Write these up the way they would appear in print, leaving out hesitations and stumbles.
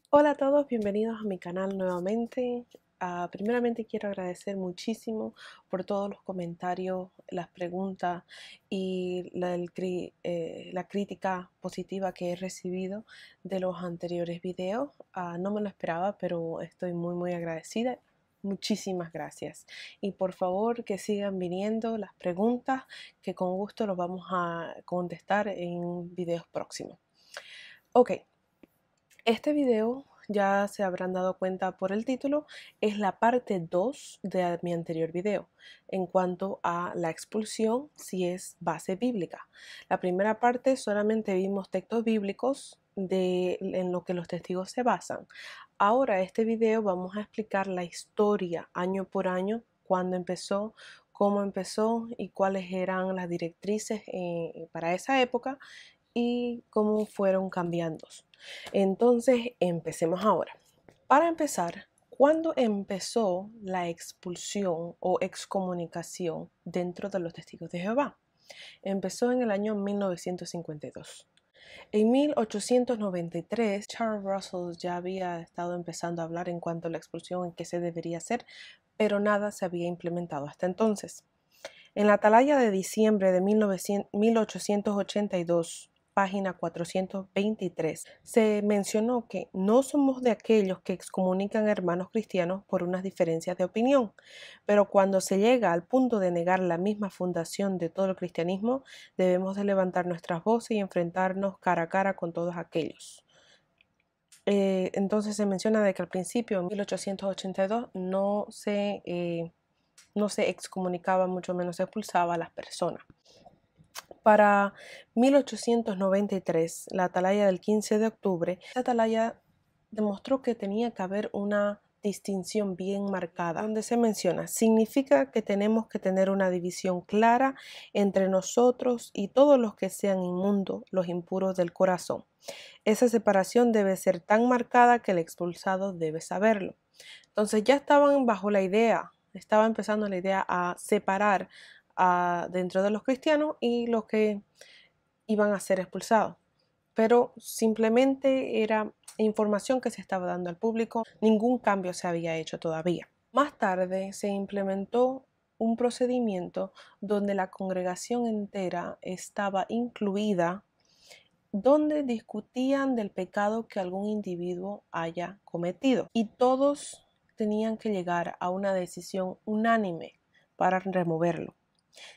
Hola a todos, bienvenidos a mi canal nuevamente. Primeramente quiero agradecer muchísimo por todos los comentarios, las preguntas y la crítica positiva que he recibido de los anteriores videos. No me lo esperaba, pero estoy muy agradecida. Muchísimas gracias. Y por favor que sigan viniendo las preguntas que con gusto los vamos a contestar en videos próximos. Ok. Este video, ya se habrán dado cuenta por el título, es la parte 2 de mi anterior video en cuanto a la expulsión si es base bíblica. La primera parte solamente vimos textos bíblicos en lo que los testigos se basan. Ahora este video vamos a explicar la historia año por año, cuándo empezó, cómo empezó y cuáles eran las directrices para esa época y cómo fueron cambiando. Entonces, empecemos ahora. Para empezar, ¿cuándo empezó la expulsión o excomunicación dentro de los testigos de Jehová? Empezó en el año 1952. En 1893, Charles Russell ya había estado empezando a hablar en cuanto a la expulsión, en qué se debería hacer, pero nada se había implementado hasta entonces. En la Atalaya de diciembre de 1882, página 423, se mencionó que no somos de aquellos que excomunican a hermanos cristianos por unas diferencias de opinión, pero cuando se llega al punto de negar la misma fundación de todo el cristianismo, debemos de levantar nuestras voces y enfrentarnos cara a cara con todos aquellos. Entonces se menciona de que al principio, en 1882, no se excomunicaba, mucho menos expulsaba a las personas. Para 1893, la atalaya del 15 de octubre, la atalaya demostró que tenía que haber una distinción bien marcada, donde se menciona, significa que tenemos que tener una división clara entre nosotros y todos los que sean inmundos, los impuros del corazón. Esa separación debe ser tan marcada que el expulsado debe saberlo. Entonces ya estaban bajo la idea, estaba empezando la idea a separar dentro de los cristianos y los que iban a ser expulsados. Pero simplemente era información que se estaba dando al público, ningún cambio se había hecho todavía. Más tarde se implementó un procedimiento donde la congregación entera estaba incluida, donde discutían del pecado que algún individuo haya cometido y todos tenían que llegar a una decisión unánime para removerlo.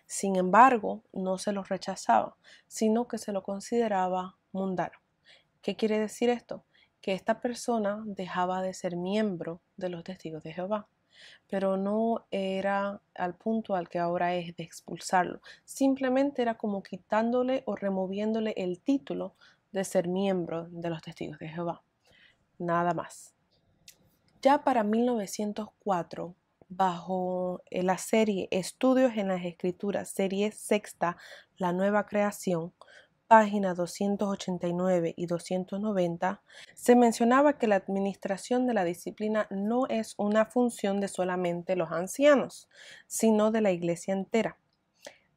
Sin embargo, no se lo rechazaba, sino que se lo consideraba mundano. ¿Qué quiere decir esto? Que esta persona dejaba de ser miembro de los testigos de Jehová, pero no era al punto al que ahora es de expulsarlo. Simplemente era como quitándole o removiéndole el título de ser miembro de los testigos de Jehová. Nada más. Ya para 1904, bajo la serie Estudios en las Escrituras, serie sexta, La Nueva Creación, páginas 289 y 290, se mencionaba que la administración de la disciplina no es una función de solamente los ancianos, sino de la iglesia entera.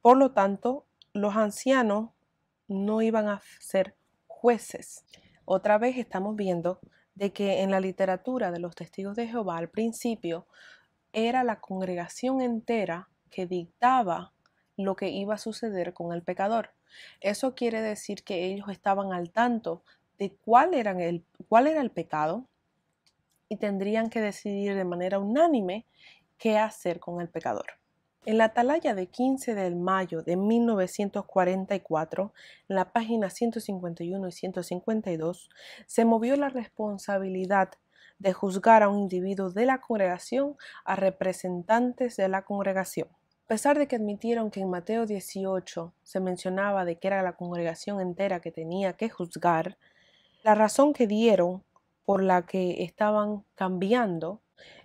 Por lo tanto, los ancianos no iban a ser jueces. Otra vez estamos viendo de que en la literatura de los testigos de Jehová al principio era la congregación entera que dictaba lo que iba a suceder con el pecador. Eso quiere decir que ellos estaban al tanto de cuál era el pecado y tendrían que decidir de manera unánime qué hacer con el pecador. En la atalaya de 15 de mayo de 1944, en la página 151 y 152, se movió la responsabilidad de juzgar a un individuo de la congregación a representantes de la congregación. A pesar de que admitieron que en Mateo 18 se mencionaba de que era la congregación entera que tenía que juzgar, la razón que dieron por la que estaban cambiando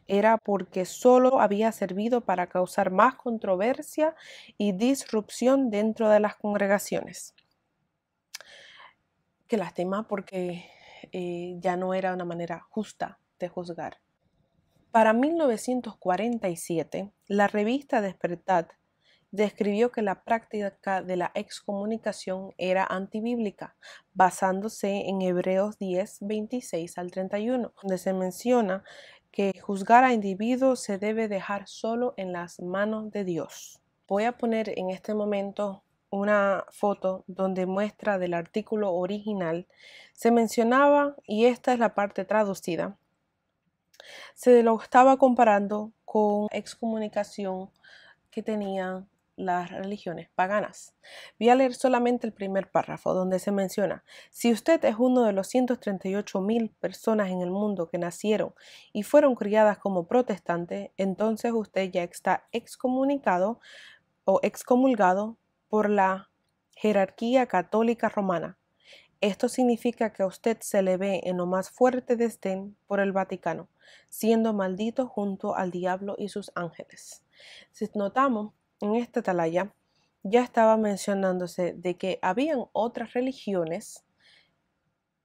era porque solo había servido para causar más controversia y disrupción dentro de las congregaciones. Qué lástima, porque ya no era una manera justa de juzgar. Para 1947, la revista Despertar describió que la práctica de la excomunicación era antibíblica, basándose en Hebreos 10, 26 al 31, donde se menciona que juzgar a individuos se debe dejar solo en las manos de Dios. Voy a poner en este momento una foto donde muestra del artículo original. Se mencionaba, y esta es la parte traducida, se lo estaba comparando con excomunicación que tenían las religiones paganas. Voy a leer solamente el primer párrafo donde se menciona: si usted es uno de los 138,000 personas en el mundo que nacieron y fueron criadas como protestantes, entonces usted ya está excomunicado o excomulgado por la jerarquía católica romana. Esto significa que a usted se le ve en lo más fuerte desdén por el Vaticano, siendo maldito junto al diablo y sus ángeles. Si notamos, en esta atalaya ya estaba mencionándose de que habían otras religiones,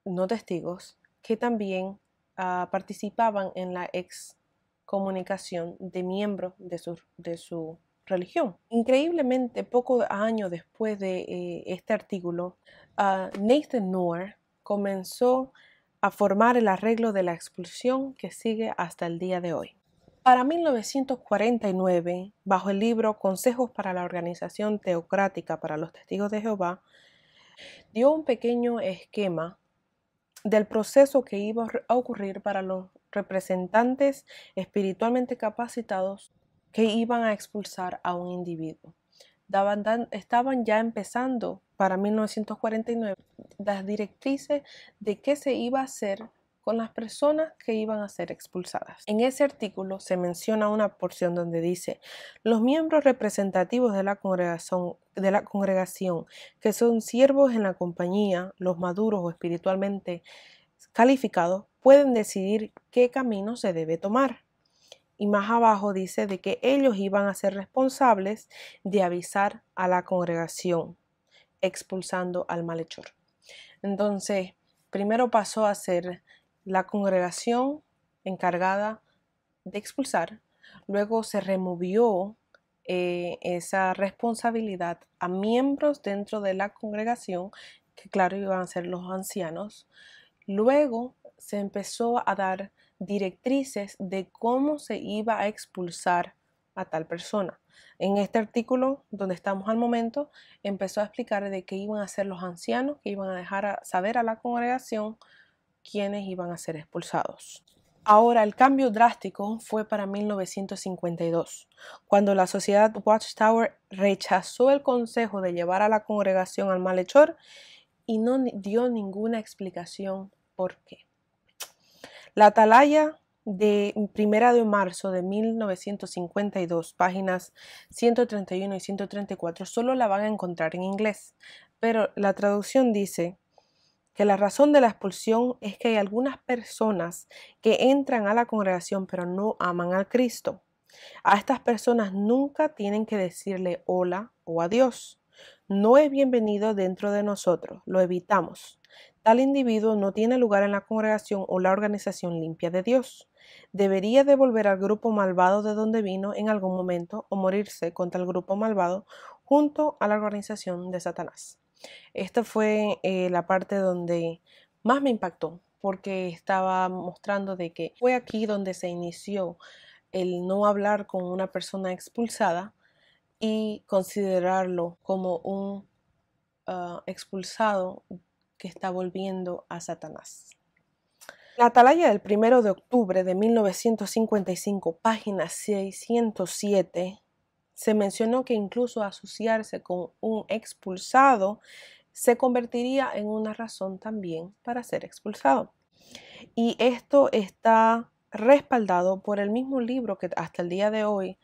no testigos, que también participaban en la excomunicación de miembros de su religión. Increíblemente, pocos años después de este artículo, Nathan Noor comenzó a formar el arreglo de la expulsión que sigue hasta el día de hoy. Para 1949, bajo el libro Consejos para la Organización Teocrática para los Testigos de Jehová, dio un pequeño esquema del proceso que iba a ocurrir para los representantes espiritualmente capacitados que iban a expulsar a un individuo. Estaban ya empezando para 1949 las directrices de qué se iba a hacer con las personas que iban a ser expulsadas. En ese artículo se menciona una porción donde dice: los miembros representativos de la congregación que son siervos en la compañía, los maduros o espiritualmente calificados, pueden decidir qué camino se debe tomar. Y más abajo dice de que ellos iban a ser responsables de avisar a la congregación, expulsando al malhechor. Entonces, primero pasó a ser la congregación encargada de expulsar, luego se removió esa responsabilidad a miembros dentro de la congregación, que claro iban a ser los ancianos. Luego se empezó a dar directrices de cómo se iba a expulsar a tal persona. En este artículo donde estamos al momento, empezó a explicar de qué iban a ser los ancianos, que iban a dejar saber a la congregación quiénes iban a ser expulsados. Ahora, el cambio drástico fue para 1952, cuando la sociedad Watchtower rechazó el consejo de llevar a la congregación al malhechor y no dio ninguna explicación por qué. La atalaya de 1 de marzo de 1952, páginas 131 y 134, solo la van a encontrar en inglés, pero la traducción dice que la razón de la expulsión es que hay algunas personas que entran a la congregación pero no aman al Cristo. A estas personas nunca tienen que decirle hola o adiós. No es bienvenido dentro de nosotros, lo evitamos. Tal individuo no tiene lugar en la congregación o la organización limpia de Dios. Debería devolver al grupo malvado de donde vino en algún momento o morirse contra el grupo malvado junto a la organización de Satanás. Esta fue la parte donde más me impactó, porque estaba mostrando de que fue aquí donde se inició el no hablar con una persona expulsada y considerarlo como un expulsado que está volviendo a Satanás. La atalaya del 1 de octubre de 1955, página 607, se mencionó que incluso asociarse con un expulsado se convertiría en una razón también para ser expulsado. Y esto está respaldado por el mismo libro que hasta el día de hoy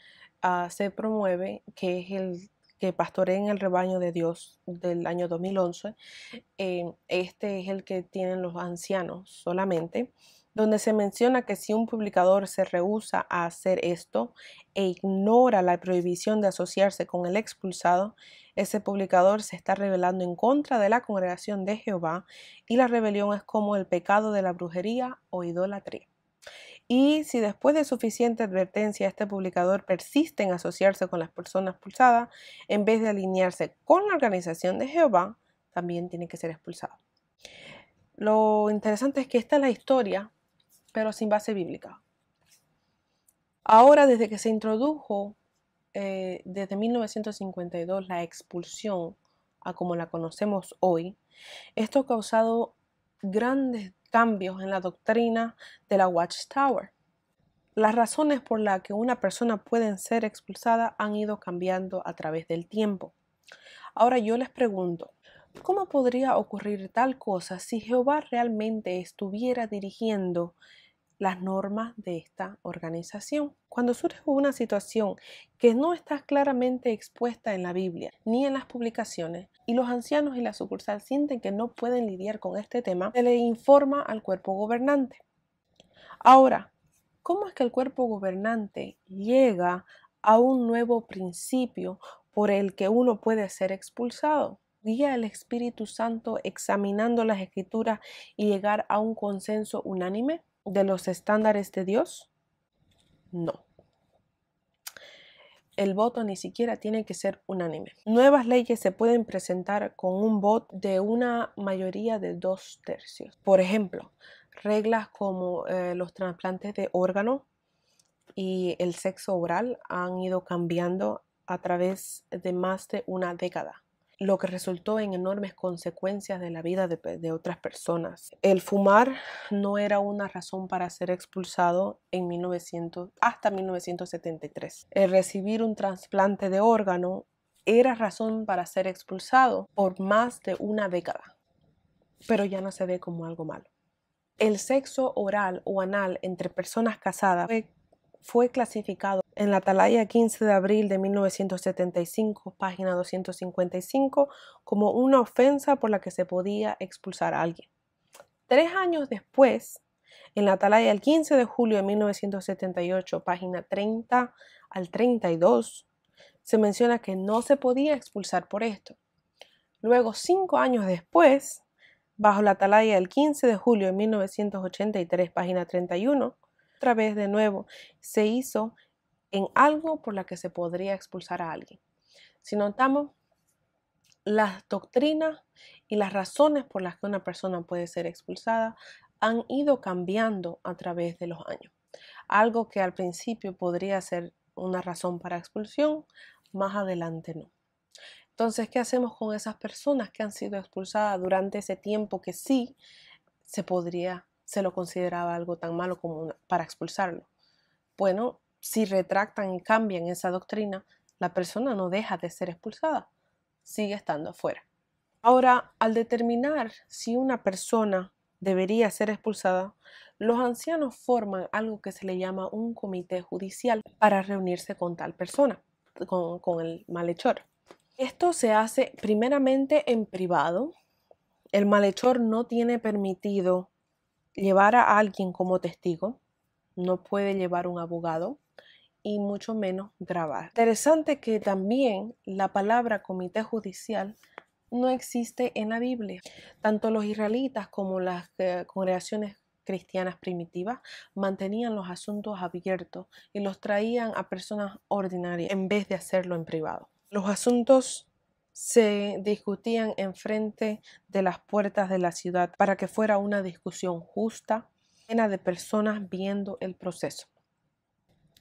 se promueve, que es el que pastorea en el rebaño de Dios del año 2011. Este es el que tienen los ancianos solamente, donde se menciona que si un publicador se rehúsa a hacer esto e ignora la prohibición de asociarse con el expulsado, ese publicador se está rebelando en contra de la congregación de Jehová, y la rebelión es como el pecado de la brujería o idolatría. Y si después de suficiente advertencia este publicador persiste en asociarse con las personas expulsadas, en vez de alinearse con la organización de Jehová, también tiene que ser expulsado. Lo interesante es que esta es la historia, pero sin base bíblica. Ahora, desde que se introdujo, desde 1952, la expulsión a como la conocemos hoy, esto ha causado grandes cambios en la doctrina de la Watchtower. Las razones por las que una persona puede ser expulsada han ido cambiando a través del tiempo. Ahora yo les pregunto, ¿cómo podría ocurrir tal cosa si Jehová realmente estuviera dirigiendo las normas de esta organización? Cuando surge una situación que no está claramente expuesta en la Biblia ni en las publicaciones y los ancianos y la sucursal sienten que no pueden lidiar con este tema, se le informa al cuerpo gobernante. Ahora, ¿cómo es que el cuerpo gobernante llega a un nuevo principio por el que uno puede ser expulsado? ¿Guía el Espíritu Santo examinando las Escrituras y llegar a un consenso unánime de los estándares de Dios? No. El voto ni siquiera tiene que ser unánime. Nuevas leyes se pueden presentar con un voto de una mayoría de 2/3. Por ejemplo, reglas como los trasplantes de órganos y el sexo oral han ido cambiando a través de más de una década, lo que resultó en enormes consecuencias de la vida de otras personas. El fumar no era una razón para ser expulsado hasta 1973. El recibir un trasplante de órgano era razón para ser expulsado por más de una década, pero ya no se ve como algo malo. El sexo oral o anal entre personas casadas fue clasificado en la Atalaya 15 de abril de 1975, página 255, como una ofensa por la que se podía expulsar a alguien. 3 años después, en la Atalaya el 15 de julio de 1978, página 30 al 32, se menciona que no se podía expulsar por esto. Luego, 5 años después, bajo la Atalaya el 15 de julio de 1983, página 31, otra vez de nuevo se hizo en algo por la que se podría expulsar a alguien. Si notamos, las doctrinas y las razones por las que una persona puede ser expulsada han ido cambiando a través de los años. Algo que al principio podría ser una razón para expulsión, más adelante no. Entonces, ¿qué hacemos con esas personas que han sido expulsadas durante ese tiempo que sí se lo consideraba algo tan malo como para expulsarlo? Bueno, si retractan y cambian esa doctrina, la persona no deja de ser expulsada, sigue estando afuera. Ahora, al determinar si una persona debería ser expulsada, los ancianos forman algo que se le llama un comité judicial para reunirse con tal persona, con el malhechor. Esto se hace primeramente en privado. El malhechor no tiene permitido llevar a alguien como testigo, no puede llevar un abogado y mucho menos grabar. Interesante que también la palabra comité judicial no existe en la Biblia. Tanto los israelitas como las congregaciones cristianas primitivas mantenían los asuntos abiertos y los traían a personas ordinarias en vez de hacerlo en privado. Los asuntos se discutían enfrente de las puertas de la ciudad para que fuera una discusión justa, llena de personas viendo el proceso.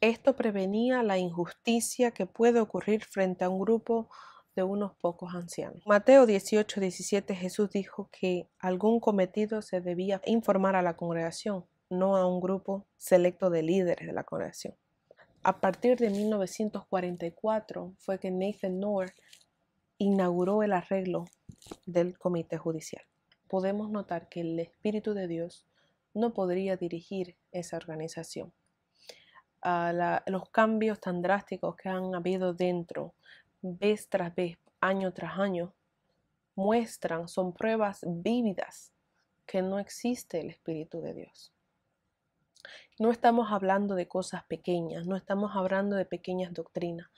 Esto prevenía la injusticia que puede ocurrir frente a un grupo de unos pocos ancianos. Mateo 18:17, Jesús dijo que algún cometido se debía informar a la congregación, no a un grupo selecto de líderes de la congregación. A partir de 1944 fue que Nathan Noor inauguró el arreglo del comité judicial. Podemos notar que el Espíritu de Dios no podría dirigir esa organización. Los cambios tan drásticos que han habido dentro, vez tras vez, año tras año, son pruebas vívidas que no existe el Espíritu de Dios. No estamos hablando de cosas pequeñas, no estamos hablando de pequeñas doctrinas,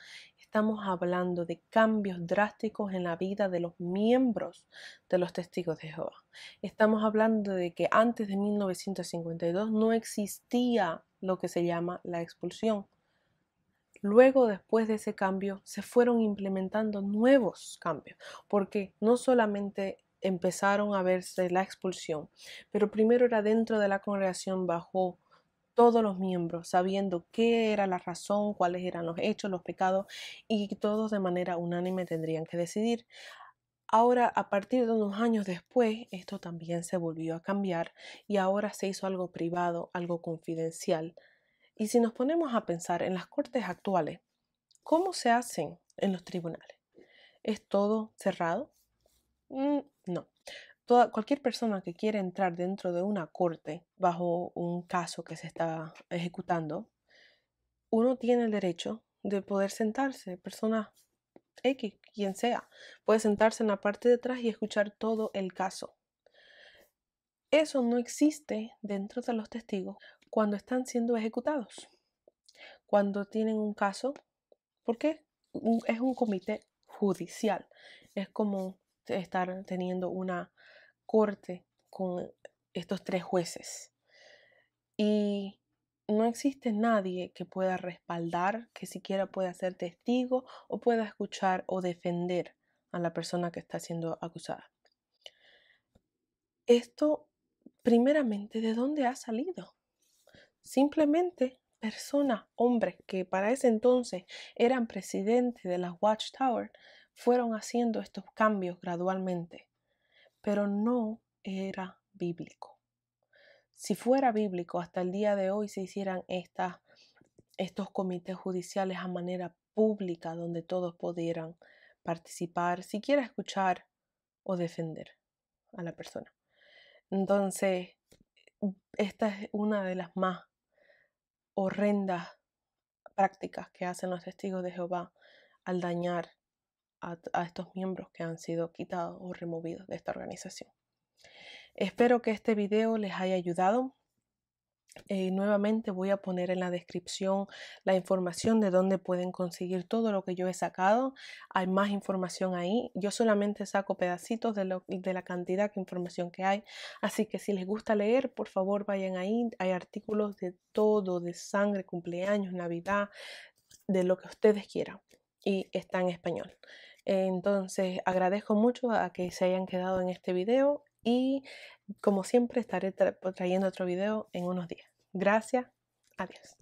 estamos hablando de cambios drásticos en la vida de los miembros de los Testigos de Jehová. Estamos hablando de que antes de 1952 no existía lo que se llama la expulsión. Luego, después de ese cambio, se fueron implementando nuevos cambios, porque no solamente empezaron a verse la expulsión, pero primero era dentro de la congregación bajo todos los miembros, sabiendo qué era la razón, cuáles eran los hechos, los pecados, y todos de manera unánime tendrían que decidir. Ahora, a partir de unos años después, esto también se volvió a cambiar y ahora se hizo algo privado, algo confidencial. Y si nos ponemos a pensar en las cortes actuales, ¿cómo se hacen en los tribunales? ¿Es todo cerrado? No. Cualquier persona que quiera entrar dentro de una corte bajo un caso que se está ejecutando, uno tiene el derecho de poder sentarse, persona X, quien sea, puede sentarse en la parte de atrás y escuchar todo el caso. Eso no existe dentro de los testigos cuando están siendo ejecutados. Cuando tienen un caso, ¿por qué? Es un comité judicial. Es como estar teniendo una corte con estos 3 jueces. Y no existe nadie que pueda respaldar, que siquiera pueda ser testigo o pueda escuchar o defender a la persona que está siendo acusada. Esto, primeramente, ¿de dónde ha salido? Simplemente personas, hombres que para ese entonces eran presidentes de la Watchtower, fueron haciendo estos cambios gradualmente, pero no era bíblico. Si fuera bíblico, hasta el día de hoy se hicieran estos comités judiciales a manera pública donde todos pudieran participar, siquiera escuchar o defender a la persona. Entonces, esta es una de las más horrendas prácticas que hacen los testigos de Jehová al dañar a estos miembros que han sido quitados o removidos de esta organización. Espero que este video les haya ayudado. Nuevamente voy a poner en la descripción la información de dónde pueden conseguir todo lo que yo he sacado. Hay más información ahí. Yo solamente saco pedacitos de la cantidad de información que hay. Así que si les gusta leer, por favor vayan ahí. Hay artículos de todo, de sangre, cumpleaños, Navidad, de lo que ustedes quieran. Y está en español. Entonces agradezco mucho a que se hayan quedado en este video y como siempre estaré trayendo otro video en unos días. Gracias. Adiós.